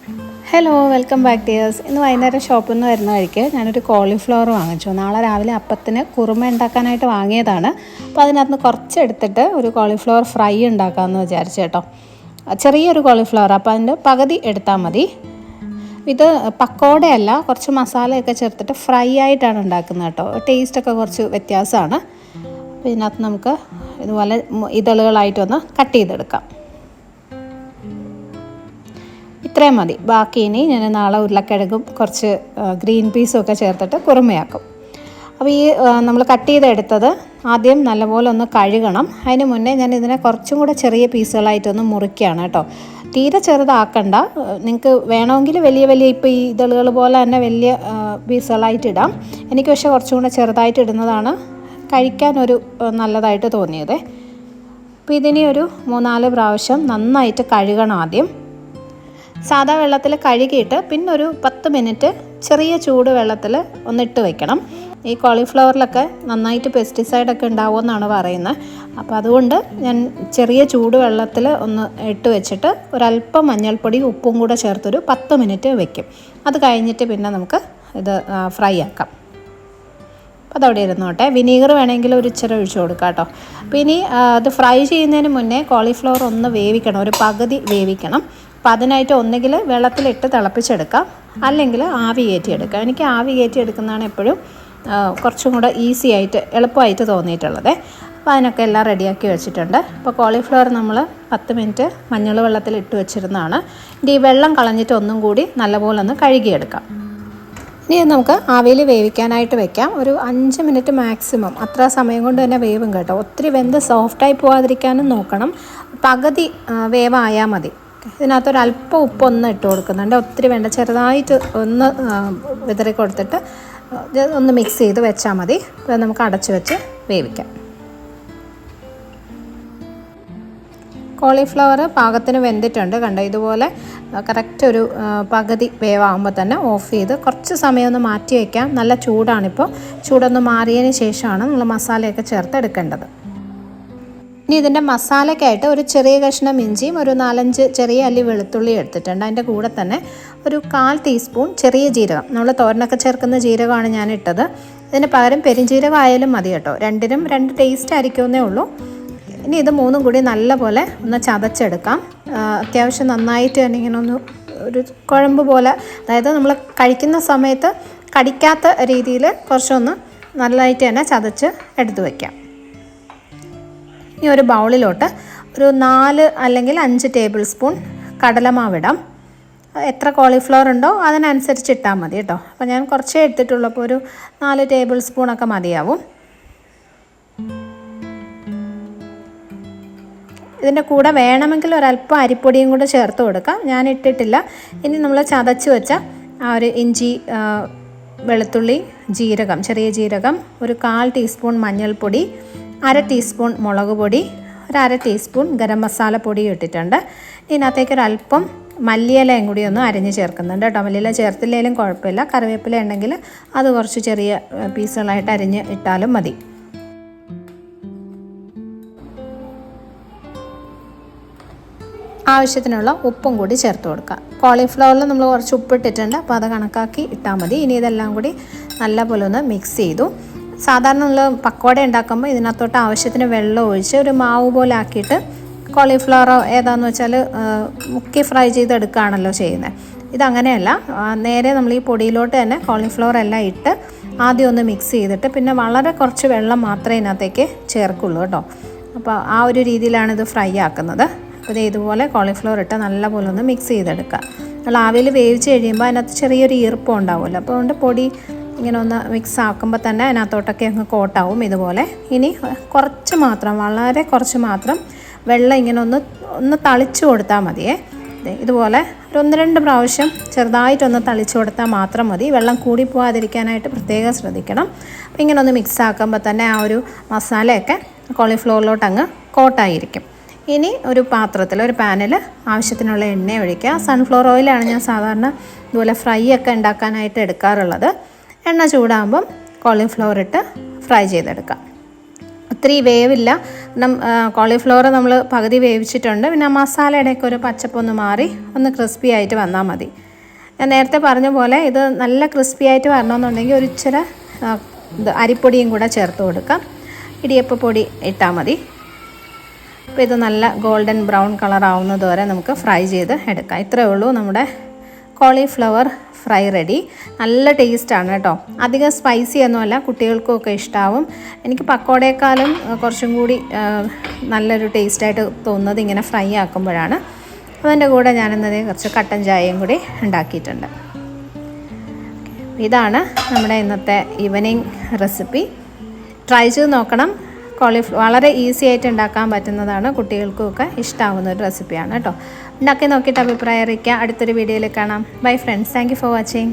Hello, welcome back dears. ഇന്ന് വൈകുന്നേരം ഷോപ്പിൽ നിന്ന് വരുന്ന വഴിക്ക് ഞാനൊരു കോളിഫ്ലവർ വാങ്ങിച്ചു. നാളെ രാവിലെ അപ്പത്തിന് കുറുമ ഉണ്ടാക്കാനായിട്ട് വാങ്ങിയതാണ്. അപ്പോൾ അതിനകത്ത് നിന്ന് കുറച്ചെടുത്തിട്ട് ഒരു കോളിഫ്ലവർ ഫ്രൈ ഉണ്ടാക്കാമെന്ന് വിചാരിച്ചു കേട്ടോ. ചെറിയൊരു കോളിഫ്ലവർ, അപ്പോൾ അതിൻ്റെ പകുതി എടുത്താൽ മതി. ഇത് പക്കോടയല്ല, കുറച്ച് മസാലയൊക്കെ ചേർത്തിട്ട് ഫ്രൈ ആയിട്ടാണ് ഉണ്ടാക്കുന്നത് കേട്ടോ. ടേസ്റ്റൊക്കെ കുറച്ച് വ്യത്യാസമാണ്. അപ്പോൾ ഇതിനകത്ത് നമുക്ക് ഇതുപോലെ ഇതളുകളായിട്ടൊന്ന് കട്ട് ചെയ്തെടുക്കാം. ഇത്രയും മതി. ബാക്കി ഇനി ഞാൻ നാളെ ഉരുളക്കിഴങ്ങും കുറച്ച് ഗ്രീൻ പീസും ഒക്കെ ചേർത്തിട്ട് കുറുമയാക്കും. അപ്പോൾ ഈ നമ്മൾ കട്ട് ചെയ്തെടുത്തത് ആദ്യം നല്ലപോലെ ഒന്ന് കഴുകണം. അതിന് മുന്നേ ഞാൻ ഇതിനെ കുറച്ചും കൂടെ ചെറിയ പീസുകളായിട്ടൊന്ന് മുറിക്കുകയാണ് കേട്ടോ. തീരെ ചെറുതാക്കണ്ട. നിങ്ങൾക്ക് വേണമെങ്കിൽ വലിയ ഇപ്പോൾ ഈ ഇതളുകൾ പോലെ തന്നെ വലിയ പീസുകളായിട്ട് ഇടാം. എനിക്ക് പക്ഷേ കുറച്ചും കൂടെ ചെറുതായിട്ട് ഇടുന്നതാണ് കഴിക്കാനൊരു നല്ലതായിട്ട് തോന്നിയത്. അപ്പോൾ ഇതിനെ ഒരു 3-4 പ്രാവശ്യം നന്നായിട്ട് കഴുകണം. ആദ്യം സാധാ വെള്ളത്തിൽ കഴുകിയിട്ട് പിന്നെ ഒരു 10 മിനിറ്റ് ചെറിയ ചൂട് വെള്ളത്തിൽ ഒന്നിട്ട് വെക്കണം. ഈ കോളിഫ്ലവറിലൊക്കെ നന്നായിട്ട് പെസ്റ്റിസൈഡൊക്കെ ഉണ്ടാവുമെന്നാണ് പറയുന്നത്. അപ്പോൾ അതുകൊണ്ട് ഞാൻ ചെറിയ ചൂട് വെള്ളത്തിൽ ഒന്ന് ഇട്ട് വെച്ചിട്ട് ഒരല്പം മഞ്ഞൾപ്പൊടി ഉപ്പും കൂടെ ചേർത്തൊരു 10 മിനിറ്റ് വെക്കും. അത് കഴിഞ്ഞിട്ട് പിന്നെ നമുക്ക് ഇത് ഫ്രൈ ആക്കാം. അപ്പോൾ അതവിടെ ഇരുന്നോട്ടെ. വിനീഗർ വേണമെങ്കിൽ ഒരു ഇച്ചിരി ഒഴിച്ച് കൊടുക്കാം കേട്ടോ. അപ്പോൾ ഇനി അത് ഫ്രൈ ചെയ്യുന്നതിന് മുന്നേ കോളിഫ്ലവർ ഒന്ന് വേവിക്കണം, ഒരു പകുതി വേവിക്കണം. അപ്പോൾ അതിനായിട്ട് ഒന്നുകിൽ വെള്ളത്തിലിട്ട് തിളപ്പിച്ചെടുക്കാം, അല്ലെങ്കിൽ ആവി കയറ്റിയെടുക്കാം. എനിക്ക് ആവി കയറ്റിയെടുക്കുന്നതാണ് എപ്പോഴും കുറച്ചും കൂടെ ഈസി ആയിട്ട് എളുപ്പമായിട്ട് തോന്നിയിട്ടുള്ളത്. അപ്പോൾ അതിനൊക്കെ എല്ലാം റെഡിയാക്കി വെച്ചിട്ടുണ്ട്. അപ്പോൾ കോളിഫ്ലവർ നമ്മൾ 10 മിനിറ്റ് മഞ്ഞൾ വെള്ളത്തിൽ ഇട്ട് വെച്ചിരുന്നതാണ്. ഇനി ഈ വെള്ളം കളഞ്ഞിട്ട് ഒന്നും കൂടി നല്ലപോലെ ഒന്ന് കഴുകിയെടുക്കാം. ഇനി നമുക്ക് ആവിയിൽ വേവിക്കാനായിട്ട് വെക്കാം. ഒരു 5 മിനിറ്റ് മാക്സിമം, അത്ര സമയം കൊണ്ട് തന്നെ വേവും കേട്ടോ. ഒത്തിരി വെന്ത് സോഫ്റ്റായി പോകാതിരിക്കാനും നോക്കണം. പകുതി വേവായാൽ മതി. ഇതിനകത്തൊരല്പം ഉപ്പൊന്ന് ഇട്ട് കൊടുക്കുന്നുണ്ട്. ഒത്തിരി വേണ്ട, ചെറുതായിട്ട് ഒന്ന് വിതറി കൊടുത്തിട്ട് ഒന്ന് മിക്സ് ചെയ്ത് വെച്ചാൽ മതി. അപ്പോൾ നമുക്ക് അടച്ചു വെച്ച് വേവിക്കാം. കോളിഫ്ലവർ പാകത്തിന് വെന്തിട്ടുണ്ട് കണ്ടോ. ഇതുപോലെ കറക്റ്റ് ഒരു പകുതി വേവാകുമ്പോൾ തന്നെ ഓഫ് ചെയ്ത് കുറച്ച് സമയം ഒന്ന് മാറ്റി വയ്ക്കാം. നല്ല ചൂടാണിപ്പോൾ. ചൂടൊന്ന് മാറിയതിന് ശേഷമാണ് നമ്മൾ മസാലയൊക്കെ ചേർത്ത് എടുക്കേണ്ടത്. ഇനി ഇതിൻ്റെ മസാലയ്ക്കായിട്ട് ഒരു ചെറിയ കഷ്ണം ഇഞ്ചിയും ഒരു 4-5 ചെറിയ അല്ലി വെളുത്തുള്ളി എടുത്തിട്ടുണ്ട്. അതിൻ്റെ കൂടെ തന്നെ ഒരു 1/4 ടീസ്പൂൺ ചെറിയ ജീരകം, നമ്മൾ തോരനൊക്കെ ചേർക്കുന്ന ജീരകമാണ് ഞാൻ ഇട്ടത്. ഇതിന് പകരം പെരുംജീരകം ആയാലും മതി കേട്ടോ. രണ്ടിനും 2 ടേസ്റ്റ് ആയിരിക്കുമെന്നേ ഉള്ളൂ. ഇനി ഇത് മൂന്നും കൂടി നല്ലപോലെ ഒന്ന് ചതച്ചെടുക്കാം. അത്യാവശ്യം നന്നായിട്ട് തന്നെ ഇങ്ങനെ ഒന്ന് ഒരു കുഴമ്പ് പോലെ, അതായത് നമ്മൾ കഴിക്കുന്ന സമയത്ത് കടിക്കാത്ത രീതിയിൽ കുറച്ചൊന്ന് നല്ലതായിട്ട് തന്നെ ചതച്ച് എടുത്ത് വയ്ക്കാം. ഇനി ഒരു ബൗളിലോട്ട് ഒരു 4 അല്ലെങ്കിൽ 5 ടേബിൾ സ്പൂൺ കടലമാവിടാം. എത്ര കോളിഫ്ലവർ ഉണ്ടോ അതിനനുസരിച്ച് ഇട്ടാൽ മതി കേട്ടോ. അപ്പോൾ ഞാൻ കുറച്ചേ എടുത്തിട്ടുള്ളൂ, അപ്പോൾ ഒരു 4 ടേബിൾ സ്പൂണൊക്കെ മതിയാവും. ഇതിൻ്റെ കൂടെ വേണമെങ്കിൽ ഒരല്പം അരിപ്പൊടിയും കൂടെ ചേർത്ത് കൊടുക്കാം. ഞാൻ ഇട്ടിട്ടില്ല. ഇനി നമ്മൾ ചതച്ച് വെച്ച ആ ഒരു ഇഞ്ചി, വെളുത്തുള്ളി, ജീരകം, ചെറിയ ജീരകം, ഒരു 1/4 ടീസ്പൂൺ മഞ്ഞൾപ്പൊടി, 1/2 ടീസ്പൂൺ മുളക് പൊടി, ഒരു 1/2 ടീസ്പൂൺ ഗരം മസാല പൊടി ഇട്ടിട്ടുണ്ട്. ഇതിനകത്തേക്ക് ഒരല്പം മല്ലിയിലയും കൂടി ഒന്ന് അരിഞ്ഞ് ചേർക്കുന്നുണ്ട് കേട്ടോ. മല്ലിയില ചേർത്തില്ലെങ്കിലും കുഴപ്പമില്ല. കറിവേപ്പില ഉണ്ടെങ്കിൽ അത് കുറച്ച് ചെറിയ പീസുകളായിട്ട് അരിഞ്ഞ് ഇട്ടാലും മതി. ആവശ്യത്തിനുള്ള ഉപ്പും കൂടി ചേർത്ത് കൊടുക്കുക. കോളിഫ്ലവറിൽ നമ്മൾ കുറച്ച് ഉപ്പിട്ടിട്ടുണ്ട്, അപ്പോൾ അത് കണക്കാക്കി ഇട്ടാൽ മതി. ഇനി ഇതെല്ലാം കൂടി നല്ലപോലെ ഒന്ന് മിക്സ് ചെയ്തു. സാധാരണ നമ്മൾ പക്കോട ഉണ്ടാക്കുമ്പോൾ ഇതിനകത്തോട്ട് ആവശ്യത്തിന് വെള്ളം ഒഴിച്ച് ഒരു മാവ് പോലെ ആക്കിയിട്ട് കോളിഫ്ലവറോ ഏതാണെന്ന് വെച്ചാൽ മുക്കി ഫ്രൈ ചെയ്തെടുക്കുകയാണല്ലോ ചെയ്യുന്നത്. ഇതങ്ങനെയല്ല, നേരെ നമ്മൾ ഈ പൊടിയിലോട്ട് തന്നെ കോളിഫ്ലവർ എല്ലാം ഇട്ട് ആദ്യം ഒന്ന് മിക്സ് ചെയ്തിട്ട് പിന്നെ വളരെ കുറച്ച് വെള്ളം മാത്രമേ ഇതിനകത്തേക്ക് ചേർക്കുള്ളൂ കേട്ടോ. അപ്പോൾ ആ ഒരു രീതിയിലാണ് ഇത് ഫ്രൈ ആക്കുന്നത്. അപ്പോൾ ഇതുപോലെ കോളിഫ്ലവർ ഇട്ട് നല്ലപോലെ ഒന്ന് മിക്സ് ചെയ്തെടുക്കുക. നമ്മൾ ആവിയിൽ വേവിച്ച് കഴിയുമ്പോൾ അതിനകത്ത് ചെറിയൊരു ഈർപ്പം ഉണ്ടാവുമല്ലോ. അപ്പോൾ അതുകൊണ്ട് പൊടി ഇങ്ങനെ ഒന്ന് മിക്സ് ആക്കുമ്പോൾ തന്നെ അതിനകത്തോട്ടൊക്കെ അങ്ങ് കോട്ടാവും ഇതുപോലെ. ഇനി കുറച്ച് മാത്രം, വളരെ കുറച്ച് മാത്രം വെള്ളം ഇങ്ങനെ ഒന്ന് തളിച്ചു കൊടുത്താൽ മതിയേ. ഇതുപോലെ ഒരു 1-2 പ്രാവശ്യം ചെറുതായിട്ടൊന്ന് തളിച്ചു കൊടുത്താൽ മാത്രം മതി. വെള്ളം കൂടി പോകാതിരിക്കാനായിട്ട് പ്രത്യേകം ശ്രദ്ധിക്കണം. അപ്പോൾ ഇങ്ങനെ ഒന്ന് മിക്സ് ആക്കുമ്പോൾ തന്നെ ആ ഒരു മസാലയൊക്കെ കോളിഫ്ലവറിലോട്ട് അങ്ങ് കോട്ടായിരിക്കും. ഇനി ഒരു പാത്രത്തിൽ, ഒരു പാനിൽ ആവശ്യത്തിനുള്ള എണ്ണ ഒഴിക്കുക. സൺഫ്ലവർ ഓയിലാണ് ഞാൻ സാധാരണ ഇതുപോലെ ഫ്രൈ ഒക്കെ ഉണ്ടാക്കാനായിട്ട് എടുക്കാറുള്ളത്. എണ്ണ ചൂടാകുമ്പം കോളിഫ്ലവർ ഇട്ട് ഫ്രൈ ചെയ്തെടുക്കാം. ഒത്തിരി വേവില്ല, കാരണം കോളിഫ്ലവർ നമ്മൾ പകുതി വേവിച്ചിട്ടുണ്ട്. പിന്നെ മസാലയുടെയൊക്കെ ഒരു പച്ചപ്പൊന്ന് മാറി ഒന്ന് ക്രിസ്പി ആയിട്ട് വന്നാൽ മതി. ഞാൻ നേരത്തെ പറഞ്ഞ പോലെ ഇത് നല്ല ക്രിസ്പി ആയിട്ട് വരണമെന്നുണ്ടെങ്കിൽ ഒരു ഇച്ചിരി അരിപ്പൊടിയും കൂടെ ചേർത്ത് കൊടുക്കാം. ഇടിയപ്പപ്പൊടി ഇട്ടാൽ മതി. അപ്പോൾ ഇത് നല്ല ഗോൾഡൻ ബ്രൗൺ കളർ ആവുന്നത് വരെ നമുക്ക് ഫ്രൈ ചെയ്ത് എടുക്കാം. ഇത്രയേ ഉള്ളൂ നമ്മുടെ കോളിഫ്ലവർ ഫ്രൈ റെഡി. നല്ല ടേസ്റ്റാണ് കേട്ടോ. അധികം സ്പൈസി ഒന്നുമല്ല, കുട്ടികൾക്കൊക്കെ ഇഷ്ടമാവും. എനിക്ക് പക്കോടയേക്കാളും കുറച്ചും കൂടി നല്ലൊരു ടേസ്റ്റായിട്ട് തോന്നുന്നത് ഇങ്ങനെ ഫ്രൈ ആക്കുമ്പോഴാണ്. അതിൻ്റെ കൂടെ ഞാനിന്നത് കുറച്ച് കട്ടൻ ചായയും കൂടി ഉണ്ടാക്കിയിട്ടുണ്ട്. ഇതാണ് നമ്മുടെ ഇന്നത്തെ ഈവനിങ് റെസിപ്പി. ട്രൈ ചെയ്ത് നോക്കണം. കോളിഫ്ലവർ വളരെ ഈസി ആയിട്ട് ഉണ്ടാക്കാൻ പറ്റുന്നതാണ്, കുട്ടികൾക്കുമൊക്കെ ഇഷ്ടമാവുന്ന ഒരു റെസിപ്പിയാണ് കേട്ടോ. ഉണ്ടാക്കി നോക്കിയിട്ട് അഭിപ്രായം അറിയിക്കുക. അടുത്തൊരു വീഡിയോയിൽ കാണാം. Bye friends, thank you for watching.